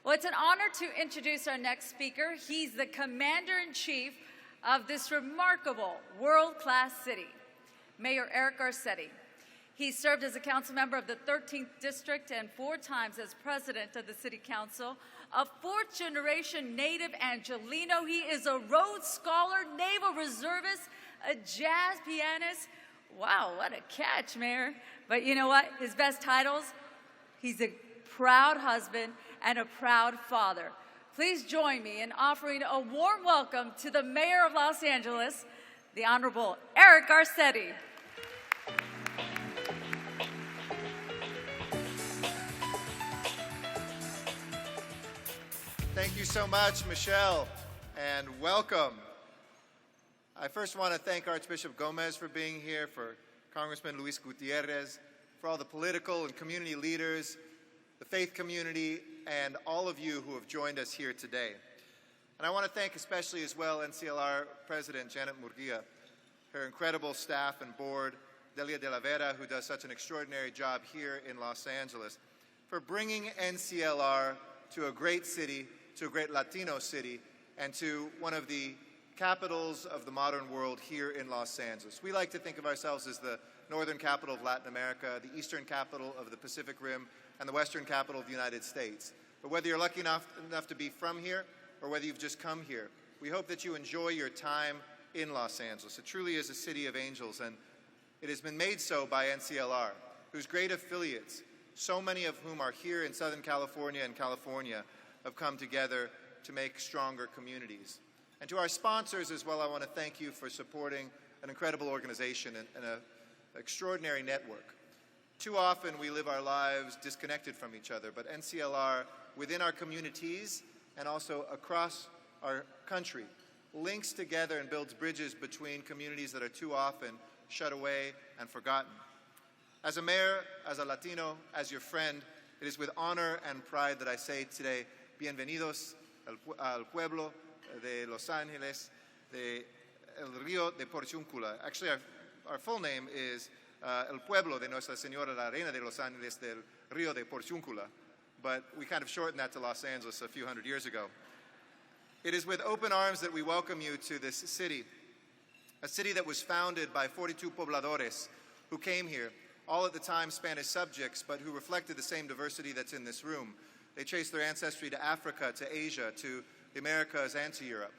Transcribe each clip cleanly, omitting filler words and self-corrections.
Well, it's an honor to introduce our next speaker. He's the Commander-in-Chief of this remarkable world-class city, Mayor Eric Garcetti. He served as a council member of the 13th District and 4 times as president of the City Council. A 4th-generation native Angelino, he is a Rhodes Scholar, Naval Reservist, a jazz pianist. Wow, what a catch, Mayor. But you know what? His best titles? He's a proud husband and a proud father. Please join me in offering a warm welcome to the Mayor of Los Angeles, the Honorable Eric Garcetti. Thank you so much, Michelle, and welcome. I first want to thank Archbishop Gomez for being here, for Congressman Luis Gutierrez, for all the political and community leaders, the faith community, and all of you who have joined us here today. And I want to thank especially as well NCLR President Janet Murguia, her incredible staff and board, Delia de la Vera, who does such an extraordinary job here in Los Angeles, for bringing NCLR to a great city, to a great Latino city, and to one of the capitals of the modern world here in Los Angeles. We like to think of ourselves as the northern capital of Latin America, the eastern capital of the Pacific Rim, and the western capital of the United States. But whether you're lucky enough to be from here, or whether you've just come here, we hope that you enjoy your time in Los Angeles. It truly is a city of angels, and it has been made so by NCLR, whose great affiliates, so many of whom are here in Southern California and California, have come together to make stronger communities. And to our sponsors as well, I want to thank you for supporting an incredible organization and an extraordinary network. Too often we live our lives disconnected from each other, but NCLR within our communities and also across our country links together and builds bridges between communities that are too often shut away and forgotten. As a mayor, as a Latino, as your friend, it is with honor and pride that I say today, bienvenidos al pueblo de Los Angeles, de El Río de Porciúncula. Actually, our full name is El Pueblo de Nuestra Señora la Reina de Los Angeles del Río de Porciúncula, but we kind of shortened that to Los Angeles a few hundred years ago. It is with open arms that we welcome you to this city, a city that was founded by 42 pobladores who came here, all at the time Spanish subjects, but who reflected the same diversity that's in this room. They traced their ancestry to Africa, to Asia, to the Americas, and to Europe.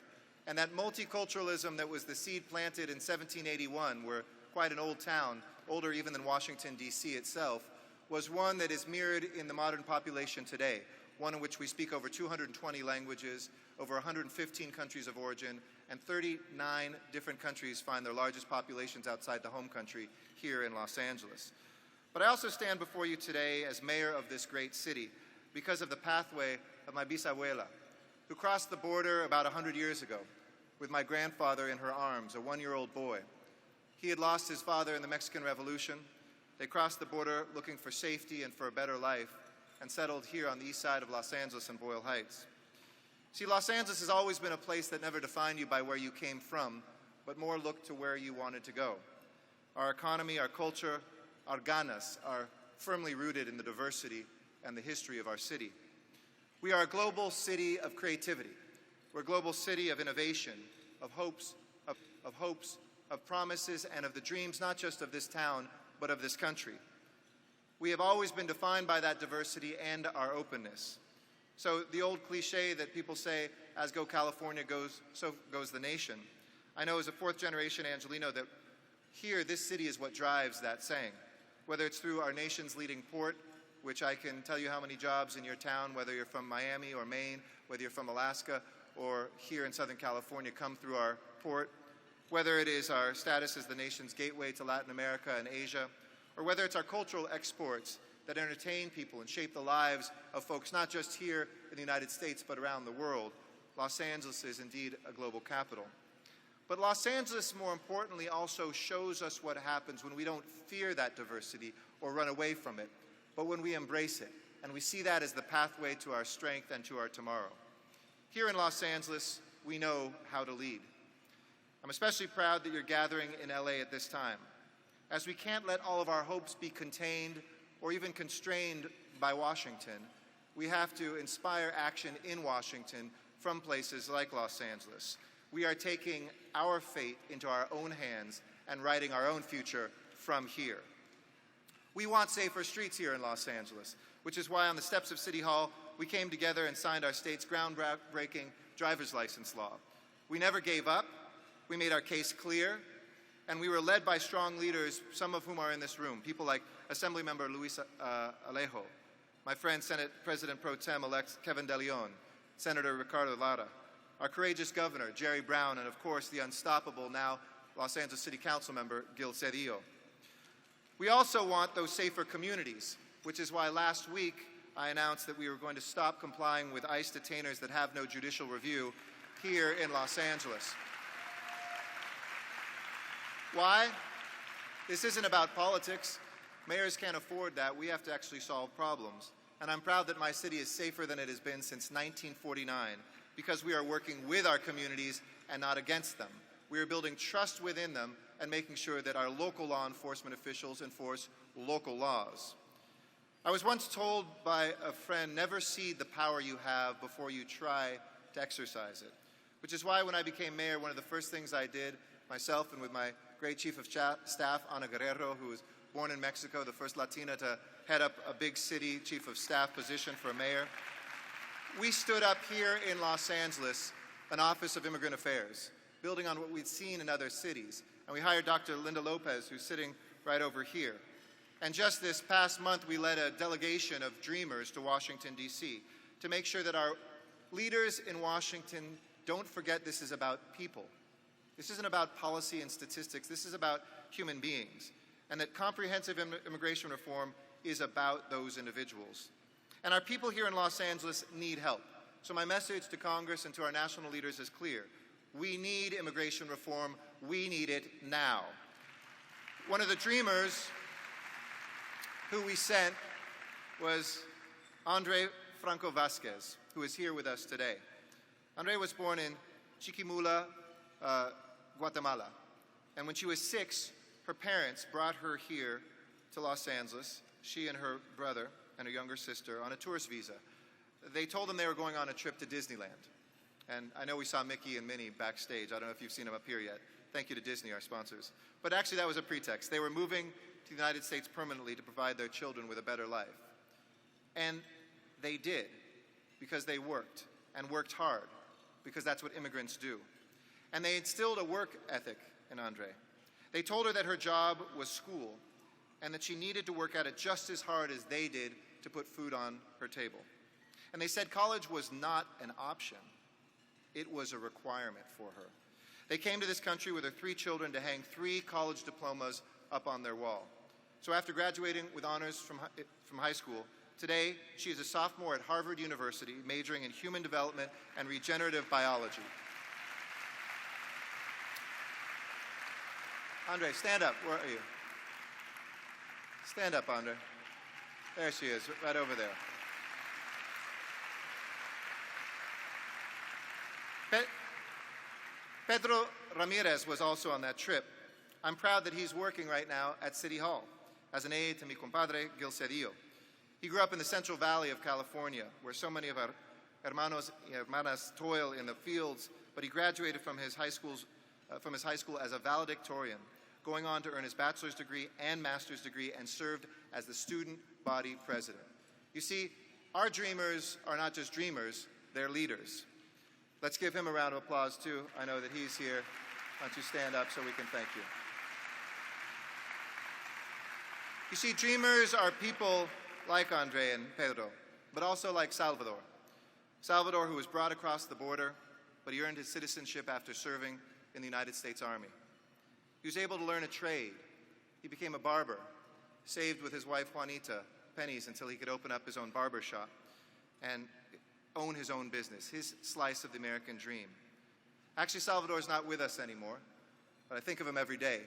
And that multiculturalism that was the seed planted in 1781, where quite an old town, older even than Washington, D.C. itself, was one that is mirrored in the modern population today, one in which we speak over 220 languages, over 115 countries of origin, and 39 different countries find their largest populations outside the home country here in Los Angeles. But I also stand before you today as mayor of this great city because of the pathway of my bisabuela, who crossed the border about 100 years ago with my grandfather in her arms, a 1-year-old boy. He had lost his father in the Mexican Revolution. They crossed the border looking for safety and for a better life and settled here on the east side of Los Angeles and Boyle Heights. See, Los Angeles has always been a place that never defined you by where you came from, but more looked to where you wanted to go. Our economy, our culture, our ganas are firmly rooted in the diversity and the history of our city. We are a global city of creativity. We're a global city of innovation, of hopes, of promises, and of the dreams not just of this town, but of this country. We have always been defined by that diversity and our openness. So the old cliche that people say, as go California goes, so goes the nation. I know as a 4th-generation Angelino that here, this city is what drives that saying. Whether it's through our nation's leading port, which I can tell you how many jobs in your town, whether you're from Miami or Maine, whether you're from Alaska or here in Southern California, come through our port, whether it is our status as the nation's gateway to Latin America and Asia, or whether it's our cultural exports that entertain people and shape the lives of folks not just here in the United States but around the world. Los Angeles is indeed a global capital. But Los Angeles, more importantly, also shows us what happens when we don't fear that diversity or run away from it, but when we embrace it, and we see that as the pathway to our strength and to our tomorrow. Here in Los Angeles, we know how to lead. I'm especially proud that you're gathering in LA at this time, as we can't let all of our hopes be contained or even constrained by Washington. We have to inspire action in Washington from places like Los Angeles. We are taking our fate into our own hands and writing our own future from here. We want safer streets here in Los Angeles, which is why on the steps of City Hall, we came together and signed our state's groundbreaking driver's license law. We never gave up. We made our case clear, and we were led by strong leaders, some of whom are in this room, people like Assemblymember Luis Alejo, my friend Senate President Pro Tem-elect Kevin De Leon, Senator Ricardo Lara, our courageous governor, Jerry Brown, and of course the unstoppable now Los Angeles City Council member, Gil Cedillo. We also want those safer communities, which is why last week I announced that we were going to stop complying with ICE detainers that have no judicial review here in Los Angeles. Why? This isn't about politics. Mayors can't afford that. We have to actually solve problems. And I'm proud that my city is safer than it has been since 1949 because we are working with our communities and not against them. We are building trust within them and making sure that our local law enforcement officials enforce local laws. I was once told by a friend, never cede the power you have before you try to exercise it, which is why when I became mayor, one of the first things I did, myself and with my great chief of staff, Ana Guerrero, who was born in Mexico, the first Latina to head up a big city chief of staff position for a mayor, we stood up here in Los Angeles an Office of Immigrant Affairs, building on what we'd seen in other cities. And we hired Dr. Linda Lopez, who's sitting right over here. And just this past month, we led a delegation of dreamers to Washington, D.C., to make sure that our leaders in Washington don't forget this is about people. This isn't about policy and statistics. This is about human beings. And that comprehensive immigration reform is about those individuals. And our people here in Los Angeles need help. So my message to Congress and to our national leaders is clear. We need immigration reform. We need it now. One of the dreamers who we sent was Andre Franco Vasquez, who is here with us today. Andre was born in Chiquimula, Guatemala. And when she was 6, her parents brought her here to Los Angeles, she and her brother and her younger sister, on a tourist visa. They told them they were going on a trip to Disneyland. And I know we saw Mickey and Minnie backstage. I don't know if you've seen them up here yet. Thank you to Disney, our sponsors. But actually that was a pretext. They were moving to the United States permanently to provide their children with a better life. And they did, because they worked, and worked hard, because that's what immigrants do. And they instilled a work ethic in Andre. They told her that her job was school, and that she needed to work at it just as hard as they did to put food on her table. And they said college was not an option. It was a requirement for her. They came to this country with their 3 children to hang 3 college diplomas up on their wall. So after graduating with honors from high school, today she is a sophomore at Harvard University, majoring in human development and regenerative biology. Andre, stand up. Where are you? Stand up, Andre. There she is, right over there. Pedro Ramirez was also on that trip. I'm proud that he's working right now at City Hall as an aide to mi compadre, Gil Cedillo. He grew up in the Central Valley of California, where so many of our hermanos y hermanas toil in the fields, but he graduated from his high school as a valedictorian, going on to earn his bachelor's degree and master's degree, and served as the student body president. You see, our dreamers are not just dreamers, they're leaders. Let's give him a round of applause, too. I know that he's here. Why don't you stand up so we can thank you. You see, dreamers are people like Andre and Pedro, but also like Salvador. Salvador, who was brought across the border, but he earned his citizenship after serving in the United States Army. He was able to learn a trade. He became a barber, saved with his wife Juanita pennies until he could open up his own barber shop and own his own business, his slice of the American dream. Actually, Salvador's not with us anymore, but I think of him every day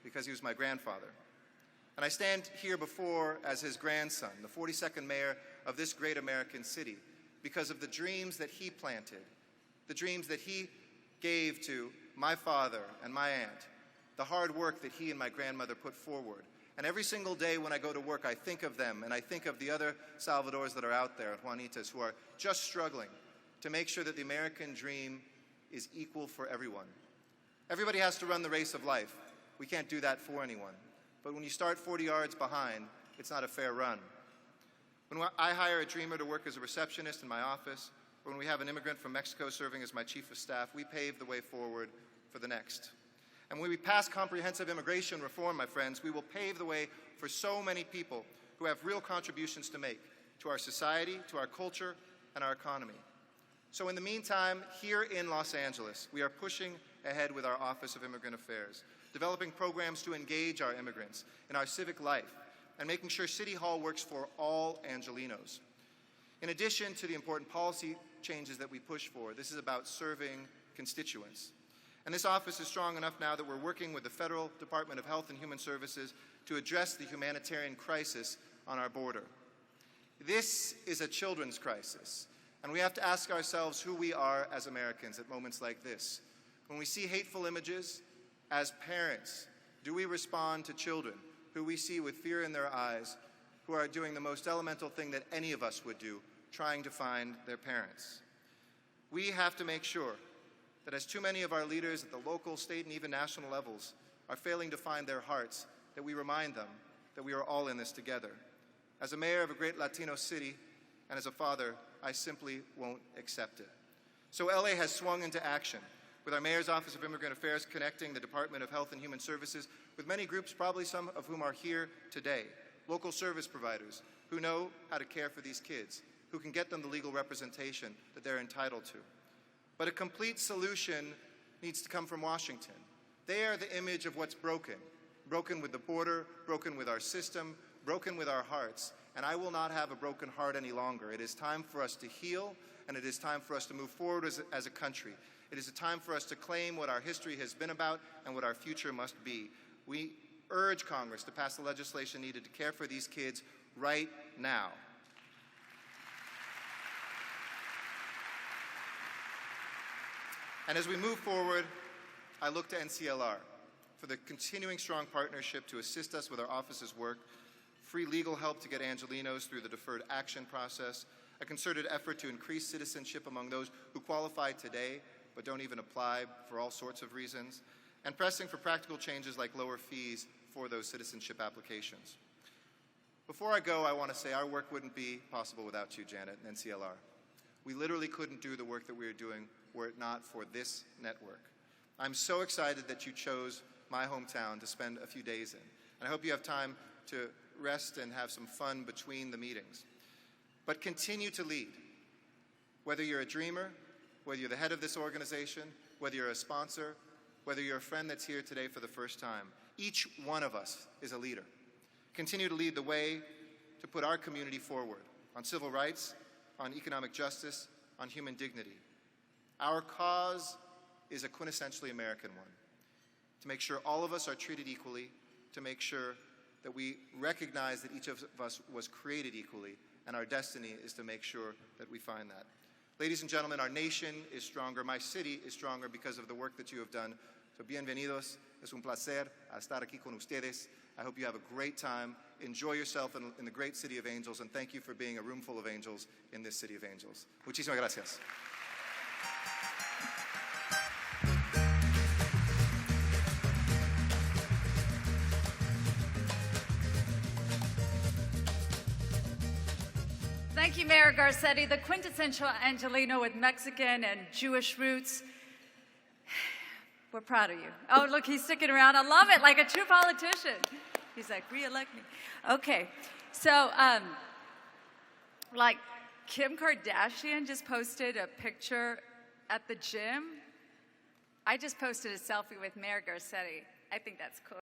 because he was my grandfather. And I stand here before as his grandson, the 42nd mayor of this great American city, because of the dreams that he planted, the dreams that he gave to my father and my aunt, the hard work that he and my grandmother put forward, And every single day when I go to work, I think of them, and I think of the other Salvadors that are out there, Juanitas, who are just struggling to make sure that the American dream is equal for everyone. Everybody has to run the race of life. We can't do that for anyone. But when you start 40 yards behind, it's not a fair run. When I hire a dreamer to work as a receptionist in my office, or when we have an immigrant from Mexico serving as my chief of staff, we pave the way forward for the next. And when we pass comprehensive immigration reform, my friends, we will pave the way for so many people who have real contributions to make to our society, to our culture, and our economy. So in the meantime, here in Los Angeles, we are pushing ahead with our Office of Immigrant Affairs, developing programs to engage our immigrants in our civic life, and making sure City Hall works for all Angelenos. In addition to the important policy changes that we push for, this is about serving constituents. And this office is strong enough now that we're working with the Federal Department of Health and Human Services to address the humanitarian crisis on our border. This is a children's crisis, and we have to ask ourselves who we are as Americans at moments like this. When we see hateful images, as parents, do we respond to children who we see with fear in their eyes, who are doing the most elemental thing that any of us would do, trying to find their parents? We have to make sure that as too many of our leaders at the local, state, and even national levels are failing to find their hearts, that we remind them that we are all in this together. As a mayor of a great Latino city, and as a father, I simply won't accept it. So LA has swung into action, with our Mayor's Office of Immigrant Affairs connecting the Department of Health and Human Services with many groups, probably some of whom are here today, local service providers who know how to care for these kids, who can get them the legal representation that they're entitled to. But a complete solution needs to come from Washington. They are the image of what's broken. Broken with the border, broken with our system, broken with our hearts. And I will not have a broken heart any longer. It is time for us to heal, and it is time for us to move forward as a country. It is a time for us to claim what our history has been about and what our future must be. We urge Congress to pass the legislation needed to care for these kids right now. And as we move forward, I look to NCLR for the continuing strong partnership to assist us with our office's work, free legal help to get Angelenos through the deferred action process, a concerted effort to increase citizenship among those who qualify today but don't even apply for all sorts of reasons, and pressing for practical changes like lower fees for those citizenship applications. Before I go, I want to say our work wouldn't be possible without you, Janet, and NCLR. We literally couldn't do the work that we are doing were it not for this network. I'm so excited that you chose my hometown to spend a few days in, and I hope you have time to rest and have some fun between the meetings. But continue to lead. Whether you're a dreamer, whether you're the head of this organization, whether you're a sponsor, whether you're a friend that's here today for the first time, each one of us is a leader. Continue to lead the way to put our community forward on civil rights, on economic justice, on human dignity. Our cause is a quintessentially American one, to make sure all of us are treated equally, to make sure that we recognize that each of us was created equally, and our destiny is to make sure that we find that. Ladies and gentlemen, our nation is stronger, my city is stronger because of the work that you have done. So bienvenidos, es un placer estar aquí con ustedes. I hope you have a great time. Enjoy yourself in the great city of angels, and thank you for being a room full of angels in this city of angels. Muchísimas gracias. Thank you, Mayor Garcetti, the quintessential Angeleno with Mexican and Jewish roots. We're proud of you. Oh, look, he's sticking around. I love it, like a true politician. He's like, re-elect me. Okay, so like Kim Kardashian just posted a picture at the gym. I just posted a selfie with Mayor Garcetti. I think that's cool.